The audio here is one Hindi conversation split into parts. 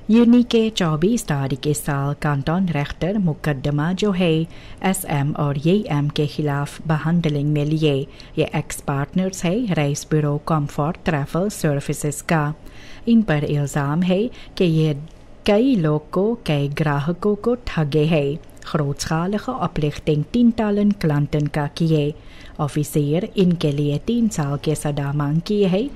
यूनी के 24 तारीख इस साल कांटोन रेख्टर मुकदमा जो है SM और YM के खिलाफ बहंडलिंग में लिए ये एक्स पार्टनर्स है रेस ब्यूरो कम्फर्ट ट्रैवल सर्विसेज का। इन पर इल्ज़ाम है कि ये कई लोग को कई ग्राहकों को ठगे है ग्रोotschaligen oplichting tientallen klanten का किए। ऑफिसर इनके लिए 3 साल के सदा मांग किए है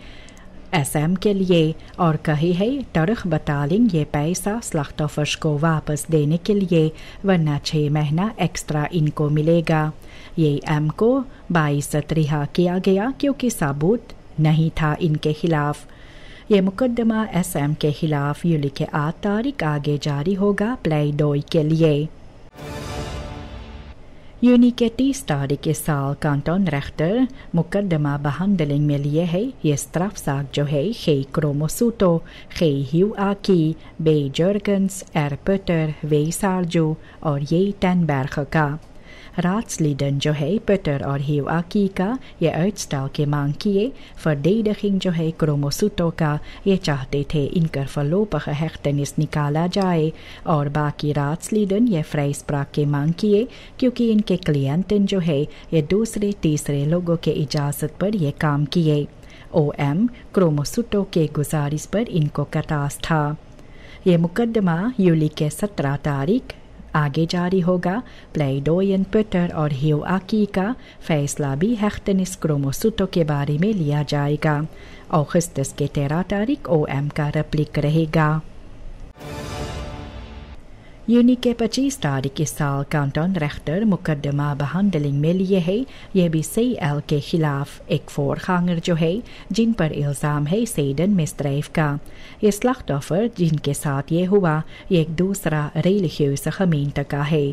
SM के लिए और कही है तरख बतालिंग ये पैसा स्लाख्तोफर्स को वापस देने के लिए वरना 6 महीना एक्स्ट्रा इनको मिलेगा। ये M को 22 रिहा किया गया क्योंकि सबूत नहीं था इनके खिलाफ। ये मुकदमा SM के खिलाफ यूली के 8 तारीख आगे जारी होगा प्ले डोई के लिए। यूनी के 30 तारीख इस साल कांटोन रेख्टर मुकदमा बहंडलिंग में लिए है ये स्ट्राफसाग जो है खे क्रोमोसूटो खे ह्यू आकी बे जर्गन्स एरपटर वे सार्जो और ये टेनबर्ग का। रात्सलीडन जो है पटर और ह्यू आकी का ये अर्टस्टाल के मांग किए फर्डेडखिंग जो है क्रोमोसूटो का ये चाहते थे इनकर फलोपख हेख्तनिस निकाला जाए और बाकी रात्सलीडन ये फ्राइस प्राक के मांग किए क्योंकि इनके क्लियंटन जो है ये दूसरे तीसरे लोगों के इजाज़त पर ये काम किए। OM क्रोमोसूटो के गुजारिश पर इनको कतास था। ये मुकदमा यूली के 17 तारीख आगे जारी होगा। प्लेडोयन पटर और ह्यू आकी का फैसला भी हेख्तनिस क्रोमोसूटो के बारे में लिया जाएगा। अगस्त के 13 तारीख OM का रेप्लिक रहेगा। यूनी के 25 तारीख इस साल कांटोन रेख्टर मुकदमा बहंडलिंग में लिए है ये भी CL के खिलाफ एक फोरखांगर जो है जिन पर इल्ज़ाम है सेडन मिस्ट्रेफ का। ये स्लाख्तोफर जिनके साथ ये हुआ ये एक दूसरा religieuze gemeente का है।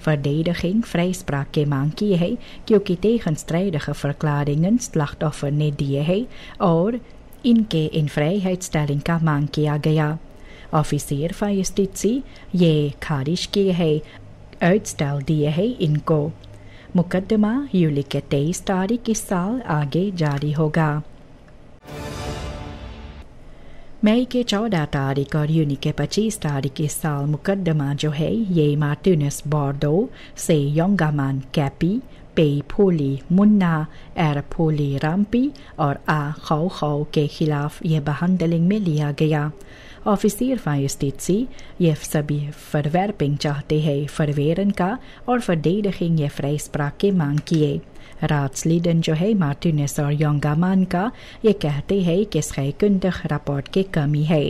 Verdediging vrijspraak के मांग की है क्योंकि tegenstrijdige verklaringen slachtoffer ने दिए है और इनके इन vrijheidstelling का मांग किया गया। ऑफिसर van justitie ये खारिज किए है uitstel दिए है इनको। मुकदमा यूली के 23 तारीख इस साल आगे जारी होगा। मई के 14 तारीख और यूनी के 25 तारीख इस साल मुकदमा जो है ये मार्टिनस बोर्डो से योंगामान कैपी पे फोली मुन्ना एर फोली राम्पी और आ खाओ खाओ के खिलाफ ये बहंडलिंग में लिया गया। ऑफिसर van justitie ये सभी verwerping चाहते हैं verweren का और verdediging ये vrijspraak के मांग किए। रात्सलीडन जो है मार्टिनेस और योंगामान का ये कहते हैं कि scheikundig rapport की कमी है।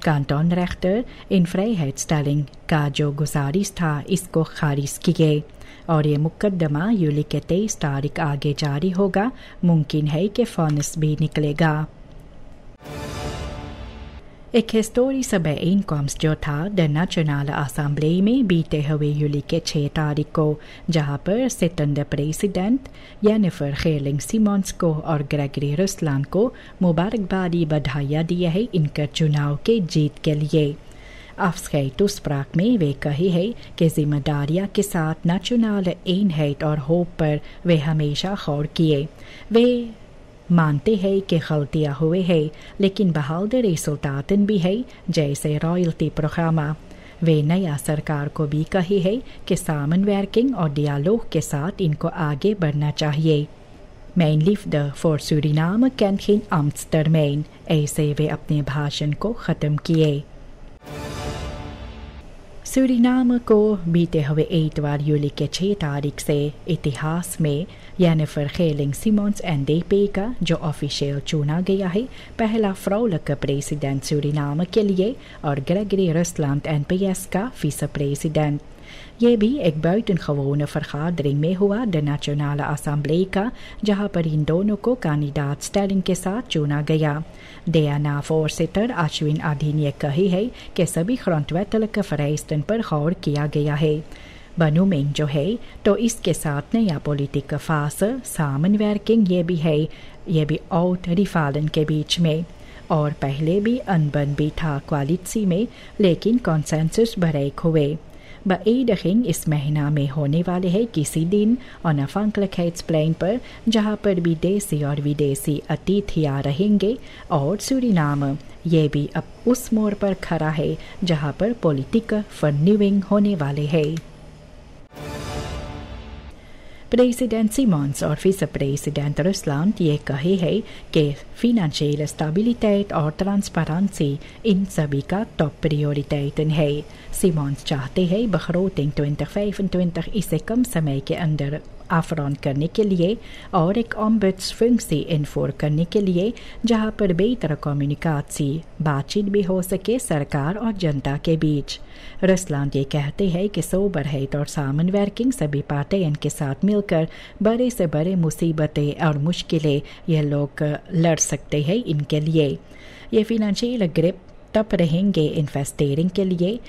कांटोन रेख्टर इन vrijheidstelling का जो गुजारिश था इसको खारिज किए और ये मुकदमा यूली के 23 तारीख आगे जारी होगा। मुमकिन है कि फॉनस भी निकलेगा। एक historische bijeenkomst जो था द नेशनल असेंबली में बीते हुए यूली के 6 तारीख को जहां पर सिटंड प्रेसिडेंट जेनिफर गेर्लिंग सिमोन्स को और ग्रेगरी रुसलैंड को मुबारकबादी बधाइयाँ दिए है इनके चुनाव के जीत के लिए। Afscheidtoespraak में वे कही है कि जिम्मेदारियां के साथ नेशनल eenheid और होप पर वे हमेशा गौर किए। वे मानते हैं कि गलतियाँ हुए हैं लेकिन बहाल रिजल्टातन भी है जैसे रॉयल्टी प्रोग्राम। वे नया सरकार को भी कही है कि सामनwerking और डियालोग के साथ इनको आगे बढ़ना चाहिए। Mijn liefde voor Suriname kent geen ambtstermijn, ऐसे वे अपने भाषण को ख़त्म किए। सूरीनाम को बीते हुए इतवार यूली के 6 तारीख से इतिहास में जेनिफर गेर्लिंग सिमोन्स NDP का जो ऑफिशियल चुना गया है पहला vrouwelijke प्रेसिडेंट सूरीनाम के लिए और ग्रेगरी रुसलैंड NPS का विस प्रेसिडेंट। ये भी एक buitengewone vergadering में हुआ द नेशनल असेंबली का जहां पर इन दोनों को कैंडिडेट स्टेलिंग के साथ चुना गया। DNA voorzitter अश्विन आधी ने कही है कि सभी grondwettelijke vereisten पर गौर किया गया है। बनुमिंग जो है तो इसके साथ नया पॉलिटिकल फास सामनwerking ये भी है ये भी आउट रिफालन के बीच में और पहले भी अनबन भी था क्वालिटी में लेकिन कॉन्सेंसस ब्रेक हुए। beëdiging इस महीना में होने वाले है किसी दिन onafhankelijkheidsplijn पर, जहां पर विदेशी और विदेशी अतिथियां रहेंगे और सूरीनाम ये भी अब उस मोड़ पर खड़ा है जहां पर पॉलिटिका फर्न्यूइंग होने वाले है। प्रेसिडेंट सिमोन्स और विce प्रेसिडेंट रुसलैंड ये कहे है कि फिनेंशियल स्टेबिलिटी और ट्रांसपेरेंसी इन सभी का टॉप प्रायोरिटेट है। सिमोन्स चाहते हैं begroting 2025 इसे कम समय के अंदर afrond करने के लिए और एक ombudsfunctie इनफोर करने के लिए जहां पर बेहतर कम्युनिकेशन बातचीत भी हो सके सरकार और जनता के बीच। रुसलैंड ये कहते हैं कि सोबरheit और सामनवर्किंग सभी पार्टियों के साथ मिलकर बड़े से बड़े मुसीबतें और मुश्किलें ये लोग लड़ सकते हैं। इनके लिए ये फिनेंशियल ग्रिप तब रहेंगे इन्वेस्टिंग के लिए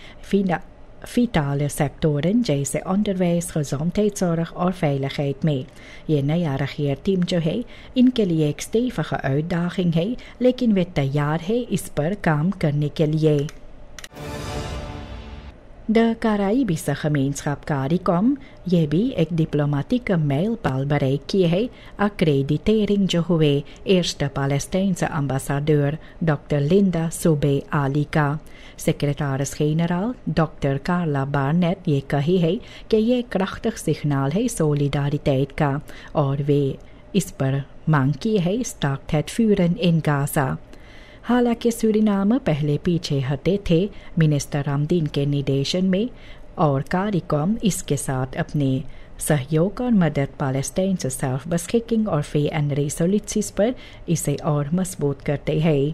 vitale sectoren जैसे onderwijs, gezondheidszorg और veiligheid में। ये नया regeerteam जो है इनके लिए एक stevige uitdaging है, लेकिन वे तैयार है इस पर काम करने के लिए। De Caribische gemeenschap CARICOM ये भी एक डिप्लोमेटिक mijlpaal bereikt किए है accreditering जो हुए eerste Palestijnse ambassadeur Dr. Linda Soubey Ali का। सेक्रेटरीज-जनरल डॉक्टर कार्ला बार्नेट ये कही है कि ये krachtig सिग्नल है solidariteit का और वे इस पर मांग की है staakt vuren in Gaza। हालांकि सूरीनाम पहले पीछे हटे थे मिनिस्टर रामदीन के निर्देशन में और CARICOM इसके साथ अपने सहयोग और मदद पैलेस्टाइन से सेल्फ बस्किंग और फे एंड रेसोल्यूट्स पर इसे और मजबूत करते हैं।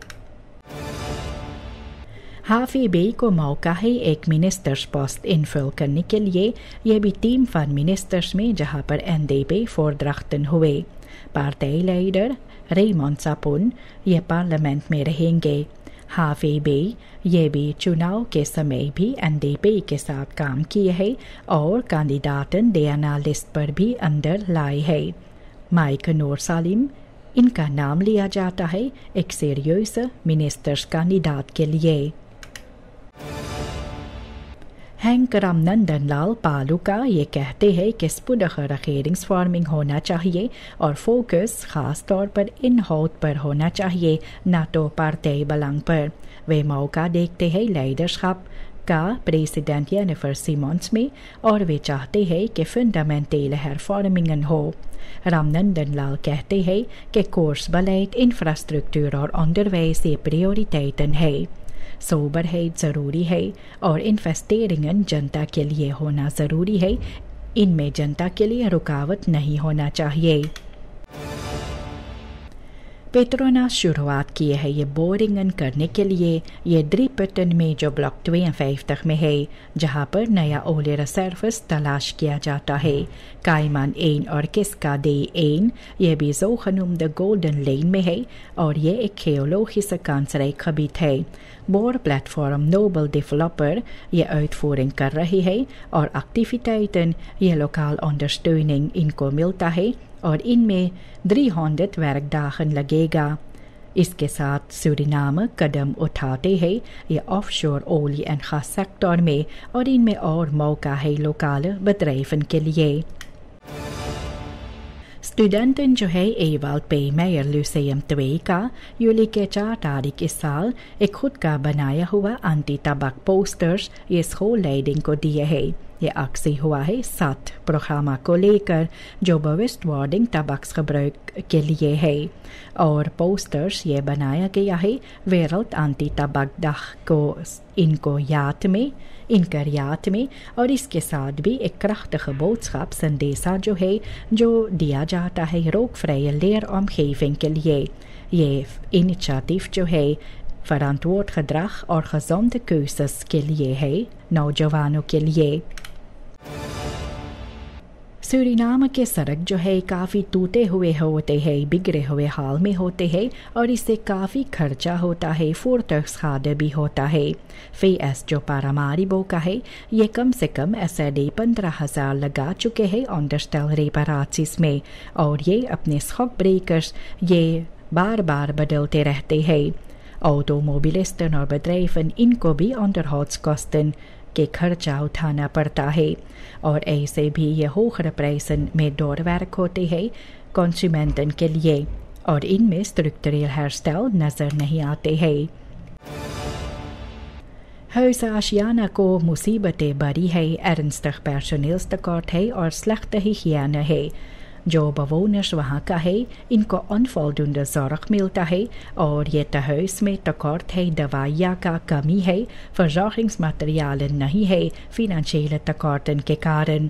हाफी बे को मौका है एक मिनिस्टर्स पोस्ट इनफिल करने के लिए। यह भी टीम फन मिनिस्टर्स में जहां पर NDP voordrachten हुए। पार्टी लीडर रेमोन सापुन ये पार्लियामेंट में रहेंगे। हाफी बे ये भी चुनाव के समय भी NDP के साथ काम किए हैं और कैंडिडेटन DNA लिस्ट पर भी अंदर लाए हैं। माइक नूर सालिम इनका नाम लिया जाता है एक सीरियस मिनिस्टर्स कैंडिडेट के लिए। हैंक रामनंदन लाल पालुका ये कहते हैं कि स्पुdige regeringsvorming होना चाहिए और फोकस खास तौर पर इन होत पर होना चाहिए न तो पार्टी बलांग पर। वे मौका देखते हैं लीडरशिप का प्रेसिडेंट जेनिफर सिमोन्स में और वे चाहते हैं कि फंडामेंटल hervormingen हो। रामनंदन लाल कहते हैं कि कोर्स बलेट इंफ्रास्ट्रक्चर और onderwijs ये प्रायोरिटेटन है। सोबरheit ज़रूरी है और इन्वेस्टिंग जनता के लिए होना ज़रूरी है। इनमें जनता के लिए रुकावट नहीं होना चाहिए। पेट्रोनास शुरुआत किए है ये बोरिंगन करने के लिए ये ड्रीपटन में जो ब्लॉक 52 में है जहां पर नया ओले रिजर्व्स तलाश किया जाता है। कायमान 1 और किस्का डे 1 ये भी द गोल्डन लेन में है और ये एक geologische kansrijk gebied है। बोर प्लेटफॉर्म नोबल डेवलपर ये uitvoering कर रही है और एक्टिविटीज़ ये लोकल ondersteuning इनको मिलता है और इनमें 300 werkdagen लगेगा। इसके साथ सूरीनाम कदम उठाते हैं ये ऑफशोर ओली एंड खास सेक्टर में और इनमें और मौका है लोकल bedrijven के लिए। स्टूडेंटन जो है एवाल पे मेयर ल्यूसियम 2 का यूली के 4 तारीख इस साल एक खुद का बनाया हुआ एंटी टबक पोस्टर्स ये स्कूल लीडिंग को दिए है। ये अक्सी हुआ है 7 प्रोग्राम को लेकर जो bewustwording tabaksgebruik के लिए है और पोस्टर्स ये बनाया गया है wereld एंटी टबक dag को इनकर याद में और इसके साथ भी एक krachtige boodschap संदेशा जो है जो दिया जाता है rookvrije leeromgeving के लिए। ये इनिशिएटिव जो है verantwoord gedrag और gezonde keuzes के लिए है नौजवानों के लिए। सूरीनाम के सड़क जो है काफ़ी टूटे हुए होते हैं, बिगड़े हुए हाल में होते हैं और इससे काफ़ी खर्चा होता है, voertuigschade भी होता है। VS जो पारामारिबो का है ये कम से कम SAD 15,000 लगा चुके हैं onderstel reparaties में और ये अपने schokbrekers ये बार बार बदलते रहते हैं। Automobilisten और bedrijven इनको भी onderhoudskosten के खर्चा उठाना पड़ता है और ऐसे भी ये होकर प्रेसन में डोरवर्क होते हैं कंज्यूमेंटन के लिए और इनमें स्ट्रक्चरल हेयर स्टाइल नज़र नहीं आते हैं। Huizen Asiana को मुसीबतें बड़ी है, ernstig personeelstekort है और slechte hygiëne है। जो bewoners वहाँ का है इनको onvoldoende zorg मिलता है और ये tehuis में tekort है, दवाइयाँ का कमी है, verzorgingsmaterialen नहीं है financiële tekorten के कारण।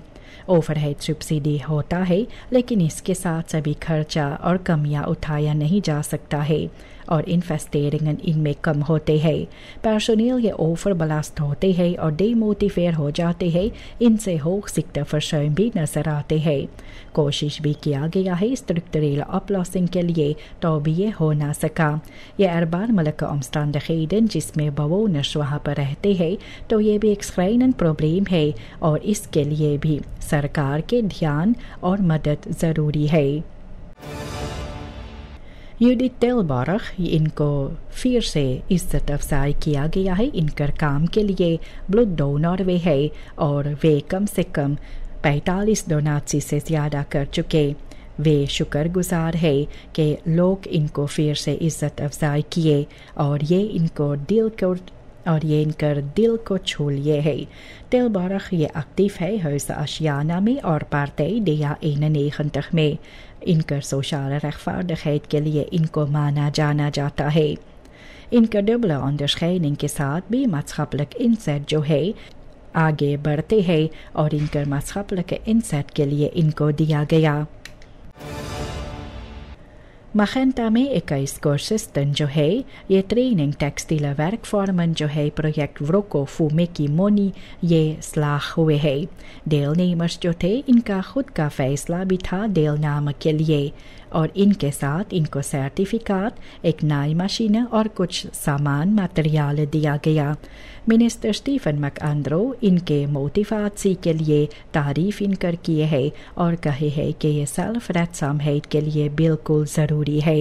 ओवरहेड सब्सिडी होता है लेकिन इसके साथ सभी खर्चा और कमियां उठाया नहीं जा सकता है और इन्वेस्टेरिंग इनमें कम होते हैं। पर्सोनल ये ओवर बलास्ट होते हैं और डिमोटिवेट हो जाते हैं। इनसे होogziekte verschuim भी नजर आते हैं। कोशिश भी किया गया है स्ट्रक्चरल oplossing के लिए तो भी ये हो ना सका। ये erbarmelijke omstandigheden जिसमें bewoners वहाँ पर रहते हैं तो ये भी एक schrijnend प्रॉब्लम है और इसके लिए भी सरकार के ध्यान और मदद ज़रूरी है। यूडिथ टेलबॉर्ग इनको फिर से इज्जत अफजाई किया गया है। इनकर काम के लिए ब्लड डोनर वे है और वे कम से कम 45 डोनाची से ज़्यादा कर चुके। वे शुक्रगुजार है कि लोग इनको फिर से इज्जत अफजाई किए और ये इनकर दिल को छू लिए है। टेलबॉर्ग ये एक्टिव है Huizen Asiana में और पार्टी DA 91 में। इनकर सोशल rechtvaardigheid के लिए इनको माना जाना जाता है। इनकर डबल onderscheiding के साथ भी maatschappelijk inzet जो है आगे बढ़ते हैं और इनकर maatschappelijke inzet के लिए इनको दिया गया। Magenta में 21 कोर्सेस्तन जो है ये ट्रेनिंग टेक्सटाइल werkvormen जो है प्रोजेक्ट व्रोको फूमे की मोनी ये slaag हुए है। deelnemers जो थे इनका खुद का फैसला भी था deelname के लिए और इनके साथ इनको सर्टिफिकेट, एक नई मशीन और कुछ सामान मटेरियल दिया गया। मिनिस्टर स्टीफन मैकआंड्रो इनके मोटिवेशन के लिए तारीफ इनकर किए है और कहे है कि ये सेल्फ रेडसामheid के लिए बिल्कुल ज़रूरी है।